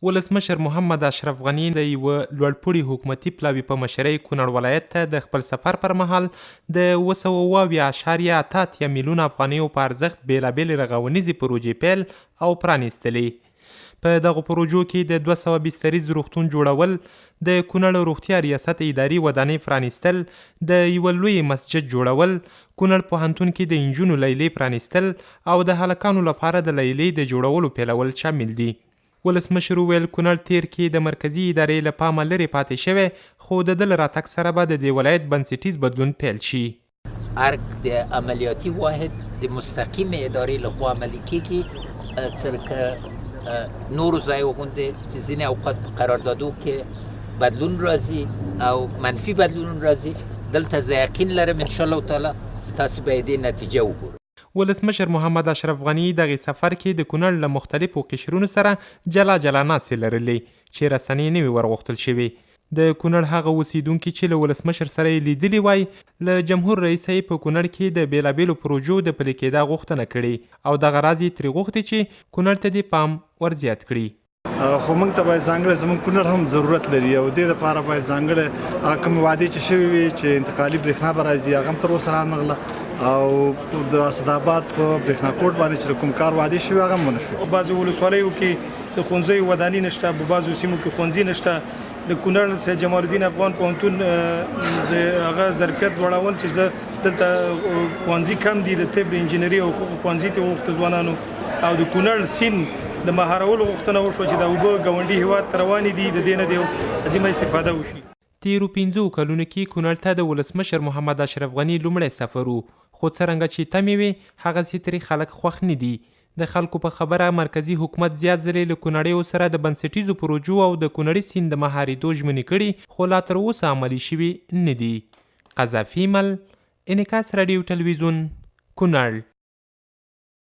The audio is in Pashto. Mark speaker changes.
Speaker 1: ولسمشر محمد اشرف غني د یوه لوړپوړي حکومتي پلاوي په مشرۍ کونړ ولایت ته د خپل سفر پر مهال د 2.8 میلیونه افغانیو په ارزښت بېلابېلې رغونیزې پروژې پیل او پرانیستلې. په دغو پروژو کې د 200 بستریز روغتون جوړول، د کونړ روغتیا ریاست اداري ودانۍ پرانیستل، د یوه لوی مسجد جوړول، کونړ پوهنتون کې د انجونو لیلې پرانیستل او د هلکانو لپاره د لیلې د جوړولو پیلول شامل دي. ولسمشر وویل کونړ تیر کې د مرکزي ادارې له پامه لرې پاتې شوی، خو د ده له راتګ سره به د دې ولایت بنسټیز بدلون پیل شي.
Speaker 2: ارګ د عملیاتي واحد د مستقیم ادارې لخوا عملي کیږي، څرکه نورو ځایو غوندې چې ځینې اوقات په قراردادو کې بدلون راځي او منفي بدلون راځي، دلته زه یقین لرم انشاءالله تعالی چې تاسې به یې دې نتیجه وګورئ.
Speaker 1: ولسمشر محمد اشرف غني دغه سفر کې د کونړ له مختلفو قشرونو سره جلا جلا ناستې لرلې چې رسنۍ نه وي ورغوښتل شوې. د کونړ هغه اوسیدونکي چې له ولسمشر سره یې لیدلي وای، له جمهور رئیس یې په کونړ کې د بېلابېلو پروژو د پلي کېدا غوښتنه کړې او دغه راز یې ترې غوښتې چې کونړ ته دې پام ورزیات کړي.
Speaker 3: خو موږ ته باید ځانګړی زموږ کونړ هم ضرورت لري او دې لپاره باید ځانګړی کوم وعدې چې شوي وي چې انتقالي برېښنا به راځي هغه هم تر اوسه رانغله او د اسداباد په برېښنا کوټ باندې چې کوم کار وعدې شوي هغه هم ونه شو.
Speaker 4: بعضو ولسوالیو کې د ښوونځیو ودانۍ نشته، په بعضو سیمو کې ښوونځي نشته. د کونړ سید جمال الدین افغان پوهنتون د هغه ظرفیت لوړول چې زه دلته ښوونځي کم دي، د طب د انجینري او حقوق ښوونځي ته وغوښته ځوانانو، او د کونړ سیند د مهارولو غوښتنه وشوه چې د اوبه ګاونډي هېواد ته روانې دي، د دې نه د عظیمه استفاده وشي.
Speaker 1: تیرو 5 کلونو کې کونړ ته د ولسمشر محمد اشرف غني لومړی سفر و، خو څرنګه چې تمې وي هغسې ترې خلک خوښ نه دي. د خلکو په خبره مرکزي حکومت زیات ځلې له کونړیو سره د بنسټیزو پروژو او د کونړي سیند د مهارېدو ژمنې کړي، خو لا تر اوسه عملي شوي نه دي. قذافي مل، انعکاس راډیو تلویزیون، کونړ.